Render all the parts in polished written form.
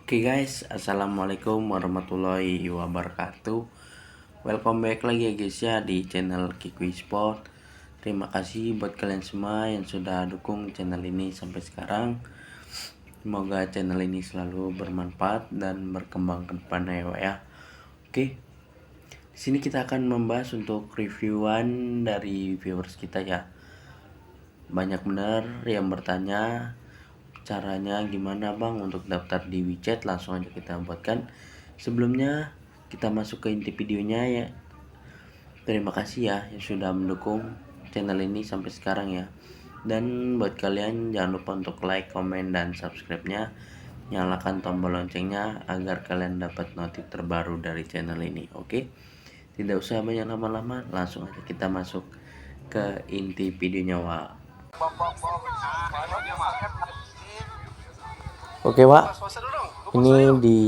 Oke guys, assalamualaikum warahmatullahi wabarakatuh. Welcome back lagi ya guys ya di channel Kikui Sport. Terima kasih buat kalian semua yang sudah dukung channel ini sampai sekarang. Semoga channel ini selalu bermanfaat dan berkembang ke depannya ya. Oke, di sini kita akan membahas untuk reviewan dari viewers kita ya. Banyak benar yang bertanya caranya gimana bang untuk daftar di WeChat. Langsung aja kita buatkan. Sebelumnya kita masuk ke inti videonya ya. Terima kasih ya yang sudah mendukung channel ini sampai sekarang ya. Dan buat kalian jangan lupa untuk like, komen, dan subscribe-nya. Nyalakan tombol loncengnya agar kalian dapat notif terbaru dari channel ini. Oke, tidak usah banyak lama-lama, langsung aja kita masuk ke inti videonya Wak. Oke Wak, ini di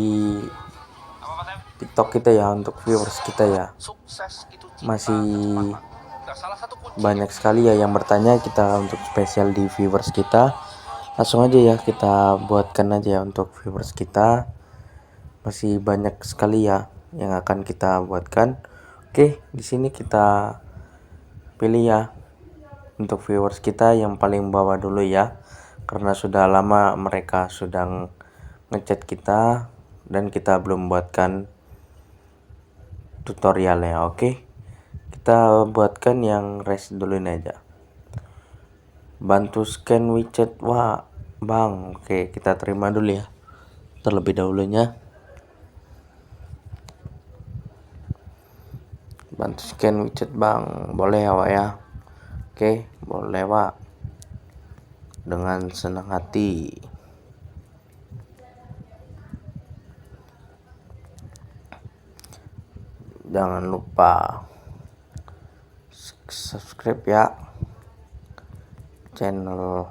TikTok kita ya, untuk viewers kita ya, masih banyak sekali ya yang bertanya. Kita untuk spesial di viewers kita, langsung aja ya kita buatkan aja ya untuk viewers kita. Masih banyak sekali ya yang akan kita buatkan. Oke, di sini kita pilih ya untuk viewers kita yang paling bawah dulu ya, karena sudah lama mereka sudah ngechat kita dan kita belum buatkan tutorial ya. Oke, kita buatkan yang rest dulu ini aja. Bantu scan WeChat. Wah bang, oke kita terima dulu ya terlebih dahulunya. Bantu scan WeChat bang, boleh ya Wak ya? Oke, boleh Wak, dengan senang hati. Jangan lupa subscribe ya channel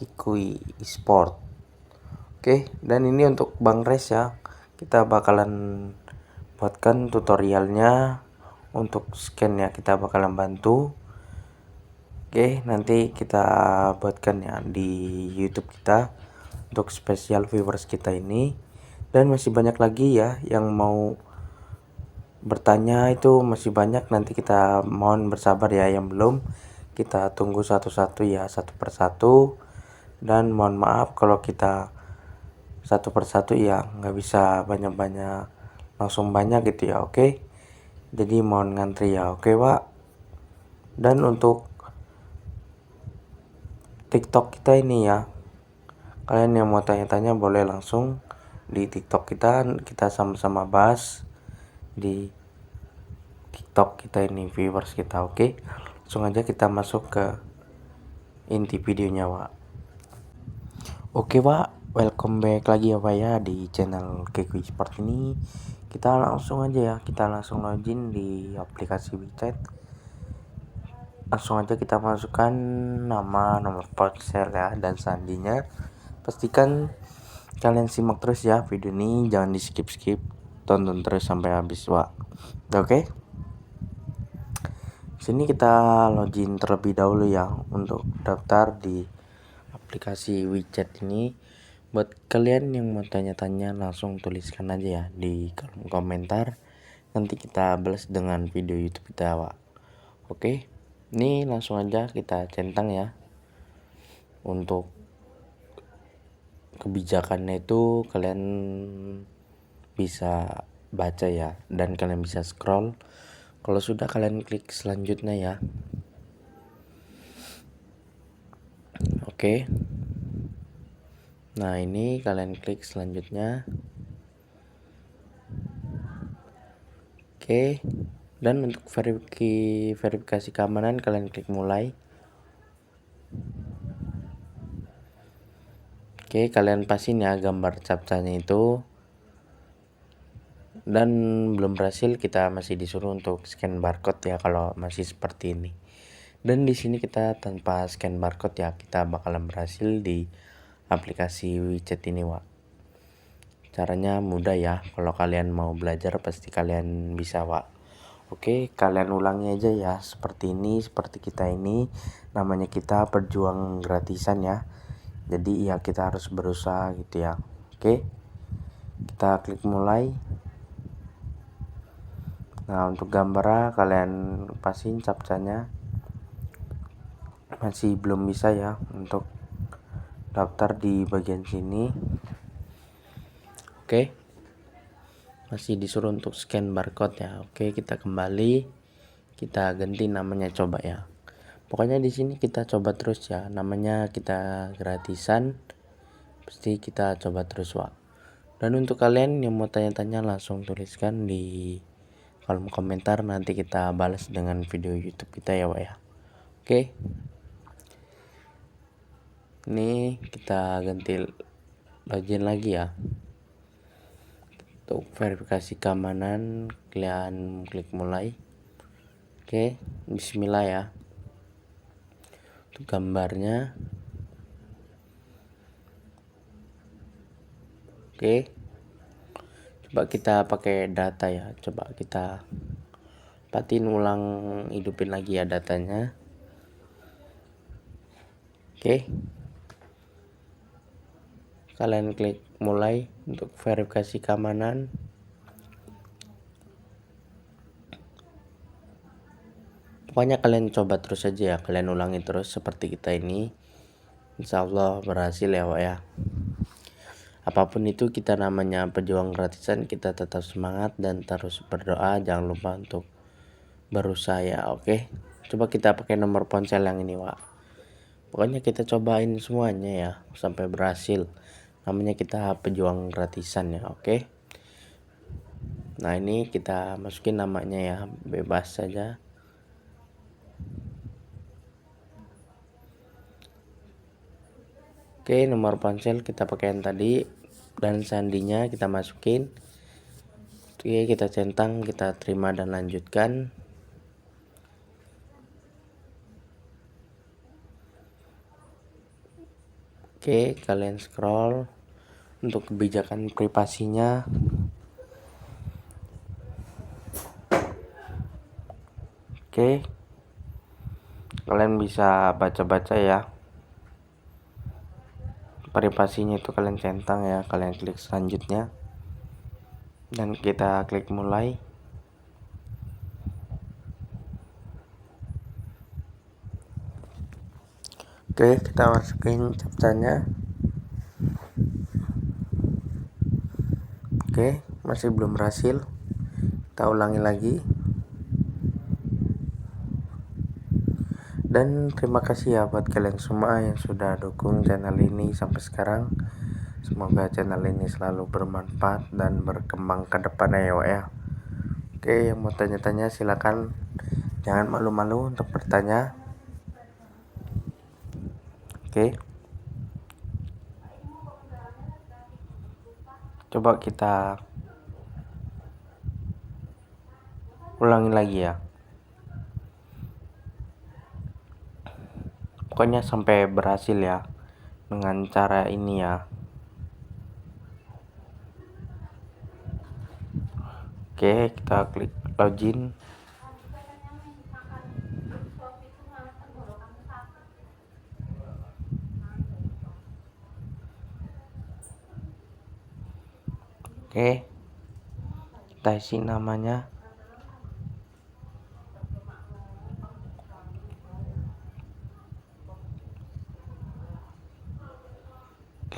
Kikui Sport. Oke, dan ini untuk Bang Res ya, kita bakalan buatkan tutorialnya untuk scan ya, kita bakalan bantu. Oke, nanti kita buatkan ya di YouTube kita untuk spesial viewers kita ini. Dan masih banyak lagi ya yang mau bertanya, itu masih banyak. Nanti kita mohon bersabar ya, yang belum kita tunggu satu-satu ya, satu persatu. Dan mohon maaf kalau kita satu persatu ya nggak bisa banyak-banyak langsung banyak gitu ya. Oke, jadi mohon ngantri ya. Oke Pak. Dan untuk TikTok kita ini ya, kalian yang mau tanya-tanya boleh langsung di TikTok kita sama-sama bahas di TikTok kita ini viewers kita. Oke, langsung aja kita masuk ke inti videonya Pak. Oke Pak, welcome back lagi ya Pak ya di channel Kikui Sport ini. Kita langsung aja ya, kita langsung login di aplikasi WeChat. Langsung aja kita masukkan nama, nomor ponsel ya, dan sandinya. Pastikan kalian simak terus ya video ini, jangan di skip-skip, tonton terus sampai habis Pak. Oke, sini kita login terlebih dahulu ya untuk daftar di aplikasi WeChat ini. Buat kalian yang mau tanya-tanya langsung tuliskan aja ya di kolom komentar, nanti kita balas dengan video YouTube kita Pak. Oke, ini langsung aja kita centang ya. Untuk kebijakannya itu kalian bisa baca ya, dan kalian bisa scroll. Kalau sudah kalian klik selanjutnya ya. Oke, nah ini kalian klik selanjutnya. Oke, dan untuk verifikasi keamanan kalian klik mulai. Oke, kalian pasin ya gambar captchanya itu. Dan belum berhasil, kita masih disuruh untuk scan barcode ya kalau masih seperti ini. Dan di sini kita tanpa scan barcode ya, kita bakalan berhasil di aplikasi WeChat ini Wak. Caranya mudah ya, kalau kalian mau belajar pasti kalian bisa Wak. Oke, kalian ulangi aja ya, seperti ini, seperti kita ini. Namanya kita berjuang gratisan ya. Jadi ya kita harus berusaha gitu ya. Oke, kita klik mulai. Nah, untuk gambarnya kalian pasin captchanya. Masih belum bisa ya untuk daftar di bagian sini. Oke, masih disuruh untuk scan barcode ya. Oke, kita kembali, kita ganti namanya coba ya. Pokoknya di sini kita coba terus ya, namanya kita gratisan, pasti kita coba terus Wak. Dan untuk kalian yang mau tanya-tanya langsung tuliskan di kolom komentar, nanti kita balas dengan video YouTube kita ya Wak ya. Oke, ini kita ganti login lagi ya. Untuk verifikasi keamanan kalian klik mulai. Oke, bismillah ya. Untuk gambarnya, oke, coba kita pakai data ya, coba kita patin ulang, hidupin lagi ya datanya. Oke, kalian klik mulai untuk verifikasi keamanan. Pokoknya kalian coba terus aja ya, kalian ulangi terus seperti kita ini, insya Allah berhasil ya Wak ya. Apapun itu, kita namanya pejuang gratisan, kita tetap semangat dan terus berdoa, jangan lupa untuk berusaha ya. Oke, coba kita pakai nomor ponsel yang ini Wak. Pokoknya kita cobain semuanya ya sampai berhasil, namanya kita pejuang gratisan ya. Oke, nah ini kita masukin namanya ya, bebas saja. Oke, nomor ponsel kita pakai yang tadi dan sandinya kita masukin. Oke, kita centang, kita terima dan lanjutkan. Oke, kalian scroll untuk kebijakan privasinya. Oke, kalian bisa baca-baca ya privasinya, itu kalian centang ya, kalian klik selanjutnya dan kita klik mulai. Oke, kita masukin captchanya. Oke, masih belum berhasil, kita ulangi lagi. Dan terima kasih ya buat kalian semua yang sudah dukung channel ini sampai sekarang. Semoga channel ini selalu bermanfaat dan berkembang ke depannya ya Wak ya. Oke, yang mau tanya-tanya silakan, jangan malu-malu untuk bertanya. Oke, coba kita ulangi lagi ya. Pokoknya sampai berhasil ya dengan cara ini ya. Oke, kita klik login. Oke, kita isi namanya.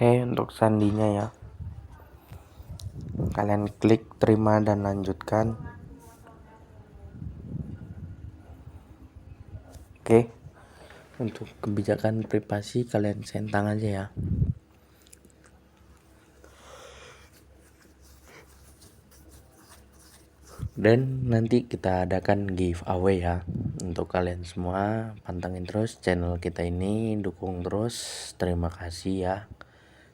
Oke, untuk sandinya ya, kalian klik terima dan lanjutkan. Oke, untuk kebijakan privasi kalian centang aja ya. Dan nanti kita adakan giveaway ya untuk kalian semua. Pantengin terus channel kita ini, dukung terus. Terima kasih ya.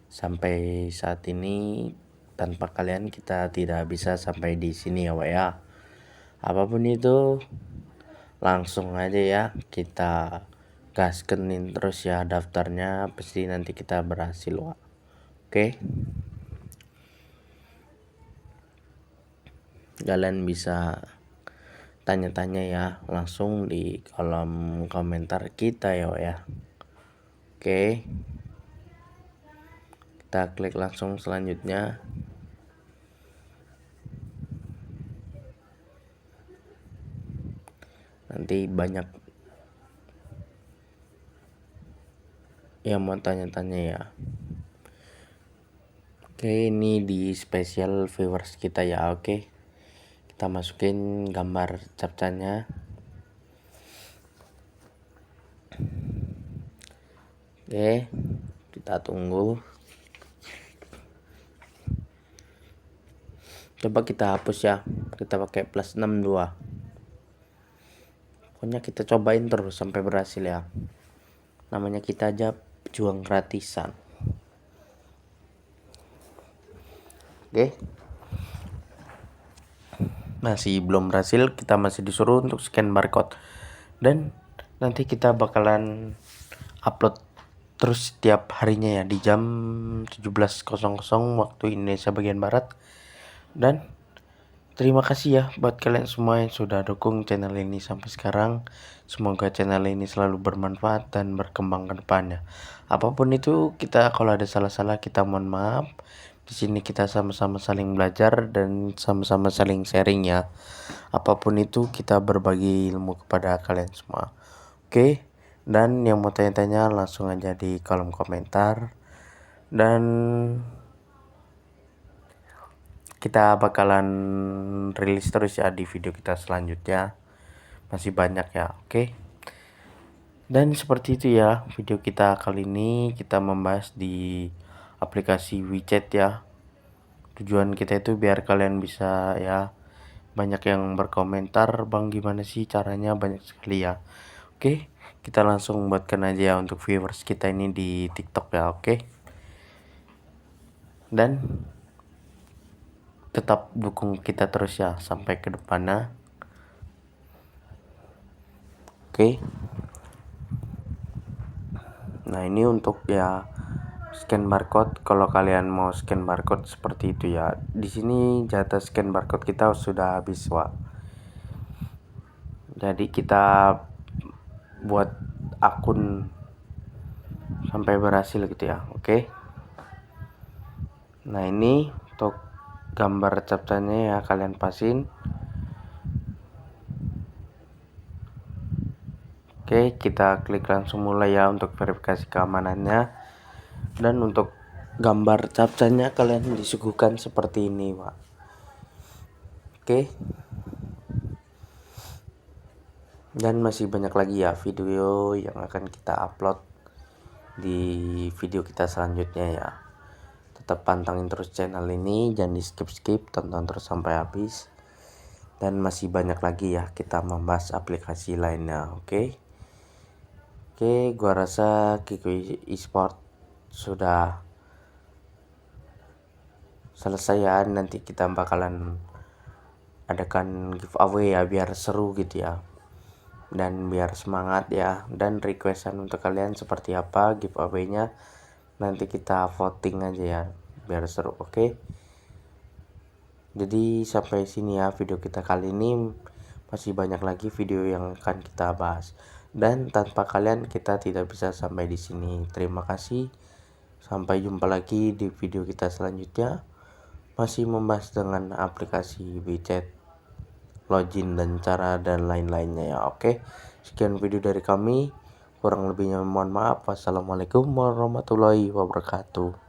Sampai saat ini tanpa kalian kita tidak bisa sampai di sini ya Wak ya. Apapun itu langsung aja ya kita gaskenin terus ya daftarnya, pasti nanti kita berhasil Wak. Oke, kalian bisa tanya-tanya ya langsung di kolom komentar kita ya Wak ya. Oke, Kita klik langsung selanjutnya. Nanti banyak yang mau tanya-tanya ya. Oke, ini di spesial viewers kita ya. Oke, kita masukin gambar captchanya. Oke, kita tunggu. Coba kita hapus ya, kita pakai +62. Pokoknya kita cobain terus sampai berhasil ya. Namanya kita aja pejuang gratisan. Oke, masih belum berhasil, kita masih disuruh untuk scan barcode. Dan nanti kita bakalan upload terus setiap harinya ya, di jam 17.00 waktu Indonesia bagian Barat. Dan terima kasih ya buat kalian semua yang sudah dukung channel ini sampai sekarang. Semoga channel ini selalu bermanfaat dan berkembang ke depannya. Apapun itu, kita kalau ada salah-salah kita mohon maaf. Di sini kita sama-sama saling belajar dan sama-sama saling sharing ya. Apapun itu kita berbagi ilmu kepada kalian semua. Oke, dan yang mau tanya-tanya langsung aja di kolom komentar. Dan kita bakalan rilis terus ya di video kita selanjutnya. Masih banyak ya, oke. Dan seperti itu ya video kita kali ini, kita membahas di aplikasi WeChat ya. Tujuan kita itu biar kalian bisa ya, banyak yang berkomentar, bang gimana sih caranya, banyak sekali ya. Oke, kita langsung buatkan aja untuk viewers kita ini di TikTok ya. Oke, dan tetap dukung kita terus ya sampai ke depannya. Oke, nah ini untuk ya scan barcode. Kalau kalian mau scan barcode seperti itu ya, di sini jatah scan barcode kita sudah habis, Wak. Jadi kita buat akun sampai berhasil gitu ya. Oke, nah ini untuk gambar captchanya ya, kalian pasin. Oke, kita klik langsung mulai ya untuk verifikasi keamanannya. Dan untuk gambar captchanya kalian disuguhkan seperti ini, Pak. Oke, dan masih banyak lagi ya video yang akan kita upload di video kita selanjutnya ya. Tetap pantengin terus channel ini, jangan di skip-skip, tonton terus sampai habis. Dan masih banyak lagi ya kita membahas aplikasi lainnya. Oke, gua rasa Kikui Esport sudah selesai ya. Nanti kita bakalan adakan giveaway ya, biar seru gitu ya, dan biar semangat ya. Dan requestan untuk kalian seperti apa giveaway-nya, nanti kita voting aja ya biar seru. Oke, jadi sampai sini ya video kita kali ini. Masih banyak lagi video yang akan kita bahas, dan tanpa kalian kita tidak bisa sampai di sini. Terima kasih, sampai jumpa lagi di video kita selanjutnya, masih membahas dengan aplikasi WeChat, login dan cara dan lain-lainnya ya. Oke, sekian video dari kami, kurang lebihnya mohon maaf. Wassalamualaikum warahmatullahi wabarakatuh.